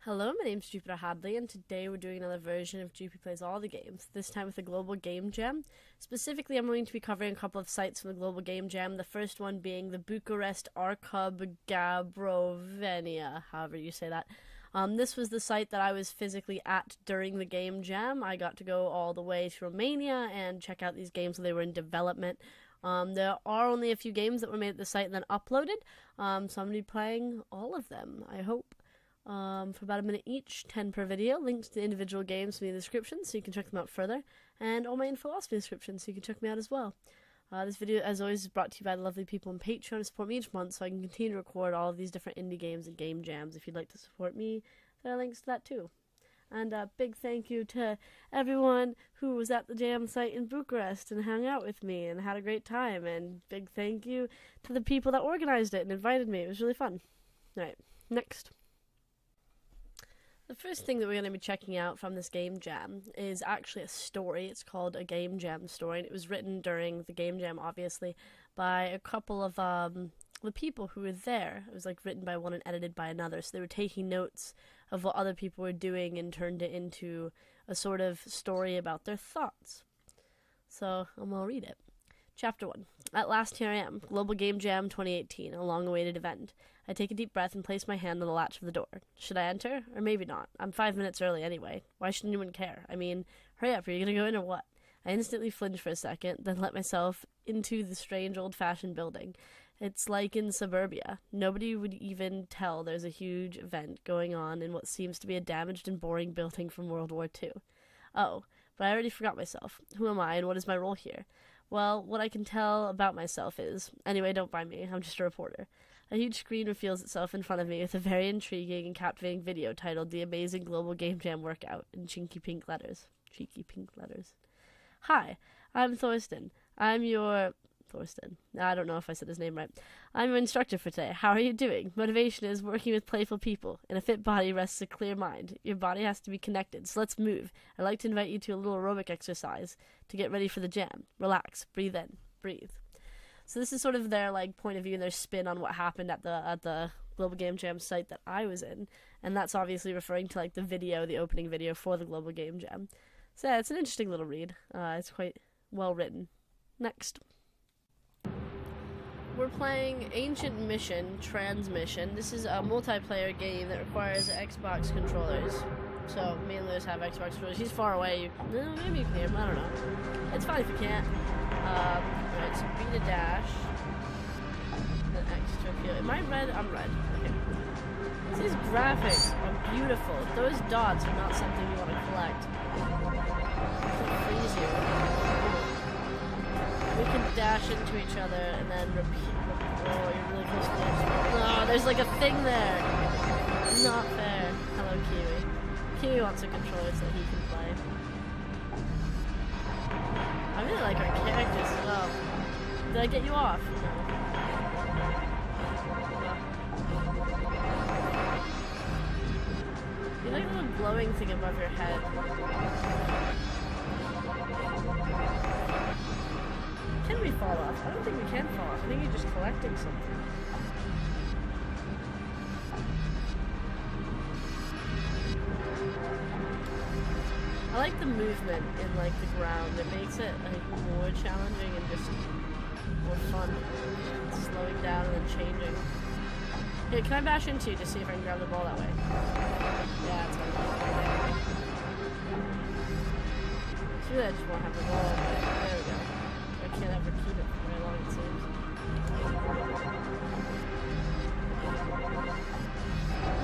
Hello, my name's Jupiter Hadley, and today we're doing another version of Jupi Plays All the Games, this time with the Global Game Jam. Specifically, I'm going to be covering a couple of sites from the Global Game Jam, the first one being the Bucharest Arcub Gabroveni, however you say that. This was the site that I was physically at during the Game Jam. I got to go all the way to Romania and check out these games when they were in development. There are only a few games that were made at the site and then uploaded, so I'm going to be playing all of them, I hope. For about a minute each, 10 per video. Links to the individual games will be in the description so you can check them out further, and all my info will also be in the description so you can check me out as well. This video, as always, is brought to you by the lovely people on Patreon who support me each month so I can continue to record all of these different indie games and game jams. If you'd like to support me, there are links to that too. And a big thank you to everyone who was at the jam site in Bucharest and hung out with me and had a great time, and big thank you to the people that organized it and invited me. It was really fun. Alright, next. The first thing that we're going to be checking out from this game jam is actually a story. It's called a game jam story, and it was written during the game jam, obviously, by a couple of the people who were there. It was like written by one and edited by another, so they were taking notes of what other people were doing and turned it into a sort of story about their thoughts. So I'm going to read it. Chapter 1. At last, here I am. Global Game Jam 2018, a long-awaited event. I take a deep breath and place my hand on the latch of the door. Should I enter? Or maybe not. I'm 5 minutes early anyway. Why should anyone care? I mean, hurry up, are you gonna go in or what? I instantly flinch for a second, then let myself into the strange old-fashioned building. It's like in suburbia. Nobody would even tell there's a huge event going on in what seems to be a damaged and boring building from World War II. Oh, but I already forgot myself. Who am I and what is my role here? Well, what I can tell about myself is... Anyway, don't mind me, I'm just a reporter. A huge screen reveals itself in front of me with a very intriguing and captivating video titled The Amazing Global Game Jam Workout in cheeky pink letters. Cheeky pink letters. Hi, I'm Thorsten. I'm your... Thorsten. I don't know if I said his name right. I'm your instructor for today. How are you doing? Motivation is working with playful people. In a fit body rests a clear mind. Your body has to be connected, so let's move. I'd like to invite you to a little aerobic exercise to get ready for the jam. Relax. Breathe in. Breathe. So this is sort of their point of view and their spin on what happened at the Global Game Jam site that I was in, and that's obviously referring to the video, the opening video for the Global Game Jam. So yeah, it's an interesting little read. It's quite well written. Next. We're playing AncientMission Transmission. This is a multiplayer game that requires Xbox controllers. So, me and Lewis have Xbox controllers. He's far away. Maybe you can hear him. I don't know. It's fine if you can't. Alright, so B to dash. Then X to appeal. Am I red? I'm red. Okay. These graphics are beautiful. Those dots are not something you want to collect. It'll freeze you. We can dash into each other and then repeat. Oh, you're really close to the edge. No, there's a thing there. Not fair. Hello, Kiwi. Kiwi wants a controller so he can play. I really like our characters as well. Did I get you off? No. You like a little glowing thing above your head. Can we fall off? I don't think we can fall off. I think you're just collecting something. I like the movement in the ground. It makes it more challenging and just more fun. Slowing down and then changing. Here, can I bash into you to see if I can grab the ball that way? Yeah, that's right. So really I just won't have the ball, but there we go. I can't ever keep it for very long, it seems.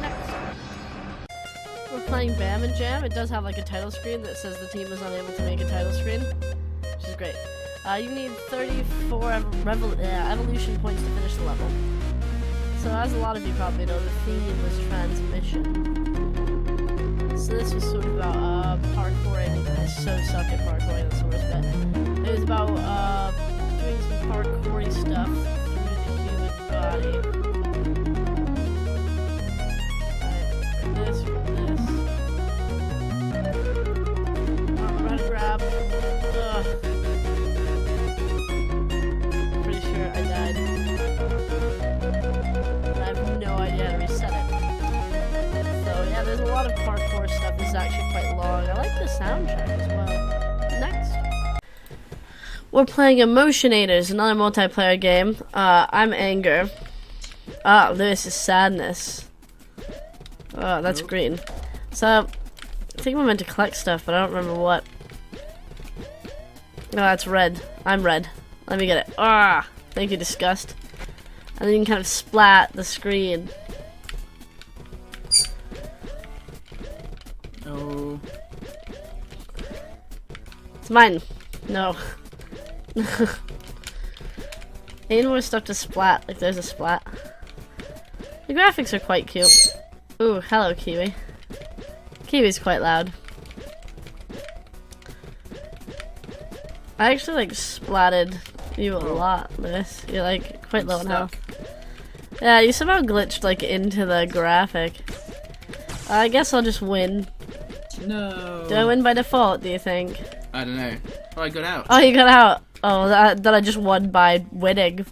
Next. We're playing Bam and Jam. It does have a title screen that says the team was unable to make a title screen, which is great. You need 34 evolution points to finish the level. So as a lot of you probably know, the theme was transmission. So this was sort of about parkouring. I so suck at parkouring, that's the worst bit. It was about doing some parkoury stuff through the human body. Alright, this. Run, grab. Ugh. Pretty sure I died. And I have no idea how to reset it. So yeah, there's a lot lot of parkour stuff. This is actually quite long. I like the soundtrack as well. Next. We're playing Emotionators, another multiplayer game. I'm Anger. Lewis is Sadness. Oh, that's green. So, I think we're meant to collect stuff, but I don't remember what. No, that's red. I'm red. Let me get it. Thank you, Disgust. And then you can kind of splat the screen. Oh. It's mine. No. Need more stuff to splat. Like, there's a splat. The graphics are quite cute. Ooh, hello, Kiwi. Kiwi's quite loud. I actually, like, splatted you a lot, Lewis. You're, like, quite low on health. Yeah, you somehow glitched, like, into the graphic. I guess I'll just win. No. Do I win by default, do you think? I don't know. Oh, I got out. Oh, you got out. Oh, that I just won by winning.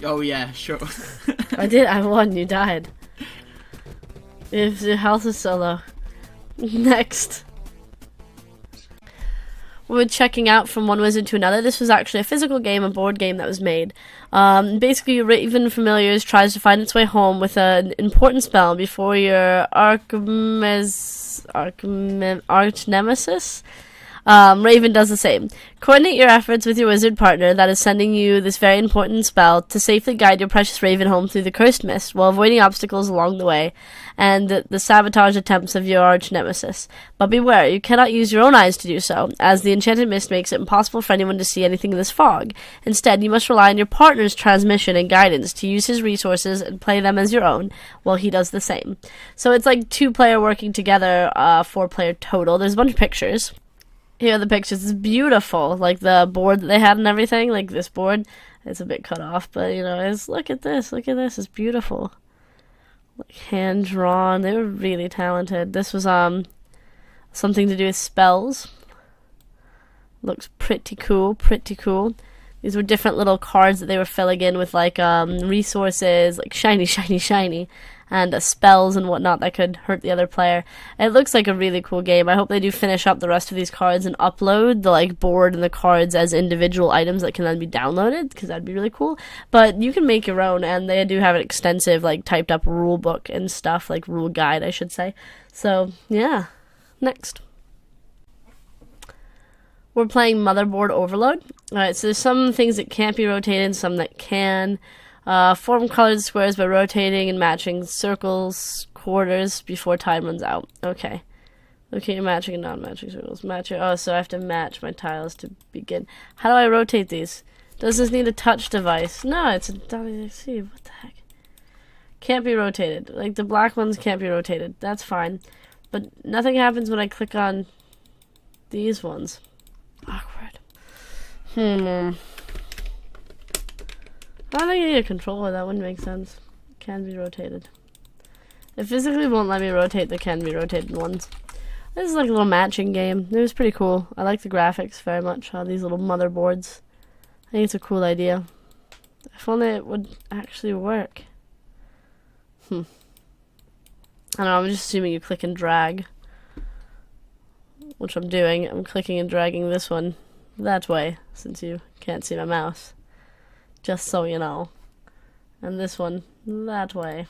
Oh, yeah, sure. I did. I won. You died. If your health is so low. Next. We're checking out From One Wizard to Another. This was actually a physical game, a board game that was made. Basically, Raven Familiars tries to find its way home with an important spell before your arch nemesis. Raven does the same. Coordinate your efforts with your wizard partner that is sending you this very important spell to safely guide your precious Raven home through the cursed mist while avoiding obstacles along the way and the sabotage attempts of your arch nemesis. But beware, you cannot use your own eyes to do so, as the enchanted mist makes it impossible for anyone to see anything in this fog. Instead, you must rely on your partner's transmission and guidance to use his resources and play them as your own, while he does the same. So it's like 2-player working together, 4-player total. There's a bunch of pictures. Here are the pictures. It's beautiful. Like the board that they had and everything. Like this board. It's a bit cut off, but you know, look at this. Look at this. It's beautiful. Like hand drawn. They were really talented. This was something to do with spells. Looks pretty cool. Pretty cool. These were different little cards that they were filling in with like resources, like shiny, shiny, shiny. And spells and whatnot that could hurt the other player. It looks like a really cool game. I hope they do finish up the rest of these cards and upload the like board and the cards as individual items that can then be downloaded, because that'd be really cool. But you can make your own, and they do have an extensive like typed up rule book and stuff, like rule guide, I should say. So yeah, next. We're playing Motherboard Overload. Alright, so there's some things that can't be rotated, some that can. Form colored squares by rotating and matching circles, quarters before time runs out. Okay. Okay, you're matching and non-matching circles. So I have to match my tiles to begin. How do I rotate these? Does this need a touch device? No, it's a WXC. What the heck? Can't be rotated. Like, the black ones can't be rotated. That's fine. But nothing happens when I click on these ones. Awkward. I don't think I need a controller. That wouldn't make sense. Can be rotated. It physically won't let me rotate the can be rotated ones. This is like a little matching game. It was pretty cool. I like the graphics very much. These little motherboards. I think it's a cool idea. If only it would actually work. I don't know. I'm just assuming you click and drag. Which I'm doing. I'm clicking and dragging this one that way, since you can't see my mouse. Just so you know. And this one that way.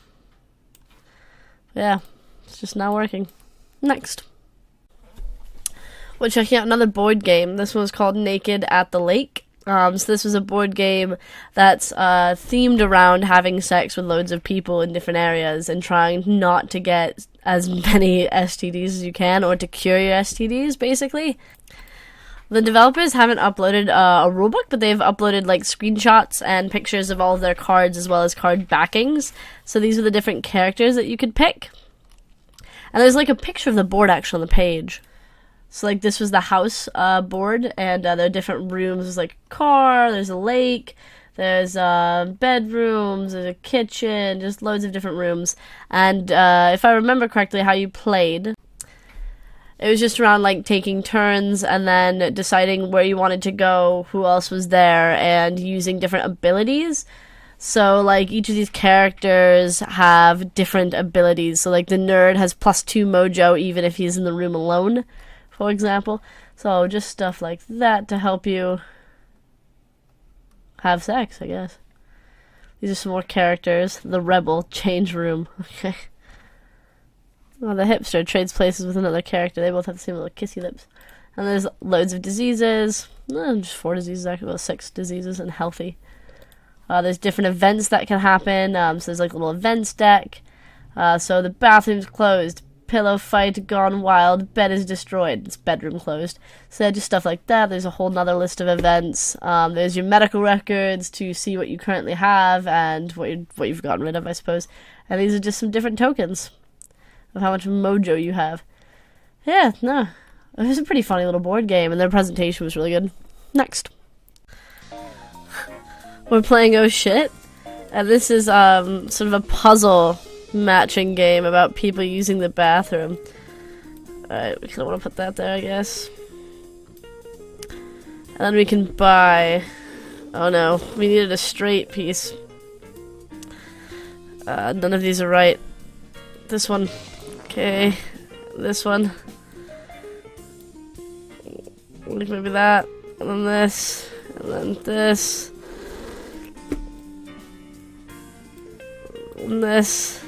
Yeah, it's just not working. Next. We're checking out another board game. This one was called Naked at the Lake. So this was a board game that's themed around having sex with loads of people in different areas and trying not to get as many STDs as you can, or to cure your STDs, basically. The developers haven't uploaded a rulebook, but they've uploaded like screenshots and pictures of all of their cards, as well as card backings. So these are the different characters that you could pick. And there's like a picture of the board actually on the page. So like this was the house board, and there are different rooms. There's like a car, there's a lake, there's bedrooms, there's a kitchen, just loads of different rooms. And if I remember correctly how you played, it was just around like taking turns and then deciding where you wanted to go, who else was there, and using different abilities. So, like, each of these characters have different abilities. So, like, the nerd has +2 mojo even if he's in the room alone, for example. So, just stuff like that to help you have sex, I guess. These are some more characters. The rebel, change room. Okay. Oh, the hipster trades places with another character. They both have the same little kissy lips. And there's loads of diseases. Just 4 diseases, actually. Well, 6 diseases and healthy. There's different events that can happen. So there's like a little events deck. So the bathroom's closed. Pillow fight gone wild. Bed is destroyed. It's bedroom closed. So just stuff like that. There's a whole nother list of events. There's your medical records to see what you currently have and what you've gotten rid of, I suppose. And these are just some different tokens of how much mojo you have. Yeah, no. It was a pretty funny little board game, and their presentation was really good. Next. We're playing Ohh Shiet, and this is sort of a puzzle matching game about people using the bathroom. Alright, we kind of want to put that there, I guess. And then we can buy... Oh no, we needed a straight piece. None of these are right. This one. Okay. This one. Maybe that. And then this. And then this. And this.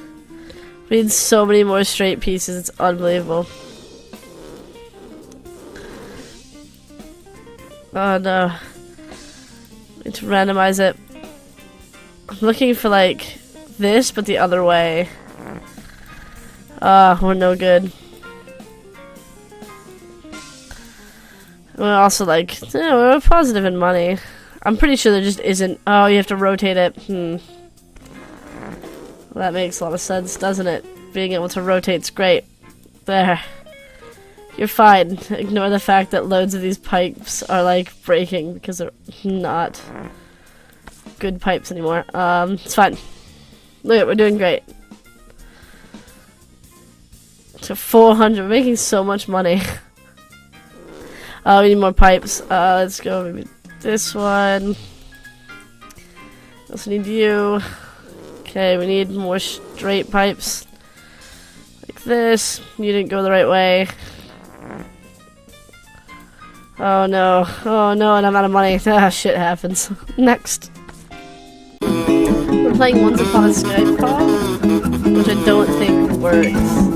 We need so many more straight pieces, it's unbelievable. Oh no. Need to randomize it. I'm looking for like this, but the other way. We're no good. We're also like, we're positive in money. I'm pretty sure there just isn't. Oh, you have to rotate it. Well, that makes a lot of sense, doesn't it? Being able to rotate's great. There. You're fine. Ignore the fact that loads of these pipes are like breaking because they're not good pipes anymore. It's fine. Look, we're doing great. So 400. We're making so much money. We need more pipes. Let's go maybe this one. Also need you. Okay, we need more straight pipes. Like this. You didn't go the right way. Oh no. Oh no, and I'm out of money. Ah, shit happens. Next. We're playing Once Upon a Skype call, which I don't think works.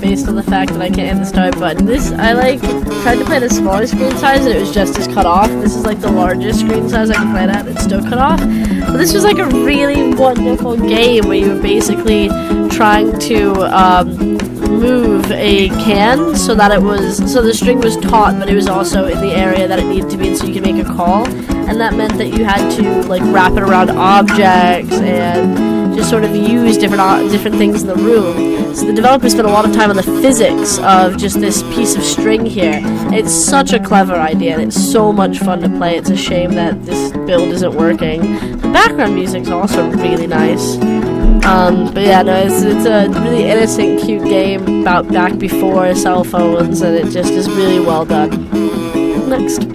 Based on the fact that I can't hit the start button. This, I like, tried to play at a smaller screen size and it was just as cut off. This is like the largest screen size I can play it at, it's still cut off. But this was like a really wonderful game where you were basically trying to move a can so that it was, so the string was taut but it was also in the area that it needed to be in so you could make a call. And that meant that you had to like wrap it around objects and just sort of use different things in the room. So the developers spent a lot of time on the physics of just this piece of string here. It's such a clever idea and it's so much fun to play. It's a shame that this build isn't working. The background music's also really nice. But yeah, no, it's a really innocent, cute game about back before cell phones, and it just is really well done. Next.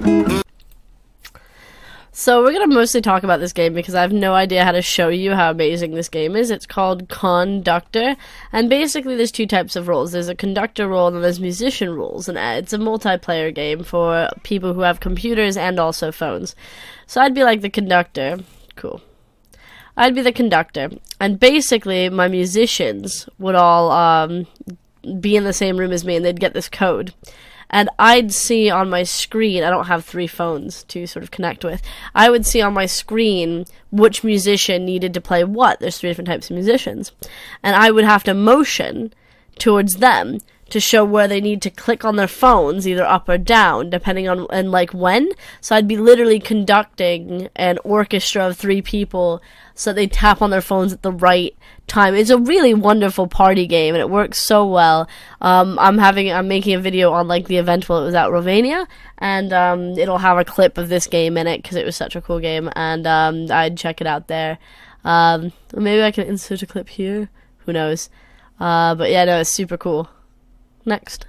So we're going to mostly talk about this game because I have no idea how to show you how amazing this game is. It's called Con-Ductor, and basically there's 2 types of roles. There's a conductor role and there's musician roles, and it's a multiplayer game for people who have computers and also phones. So I'd be like the conductor. Cool. I'd be the conductor, and basically my musicians would all be in the same room as me, and they'd get this code. And I'd see on my screen, I don't have 3 phones to sort of connect with, I would see on my screen which musician needed to play what. There's 3 different types of musicians. And I would have to motion towards them to show where they need to click on their phones, either up or down, depending on, and like when. So I'd be literally conducting an orchestra of 3 people so they tap on their phones at the right time. It's a really wonderful party game and it works so well. I'm making a video on like the event while it was at Romania, and it'll have a clip of this game in it because it was such a cool game, and I'd check it out there. Maybe I can insert a clip here, who knows. But yeah, no, it's super cool. Next.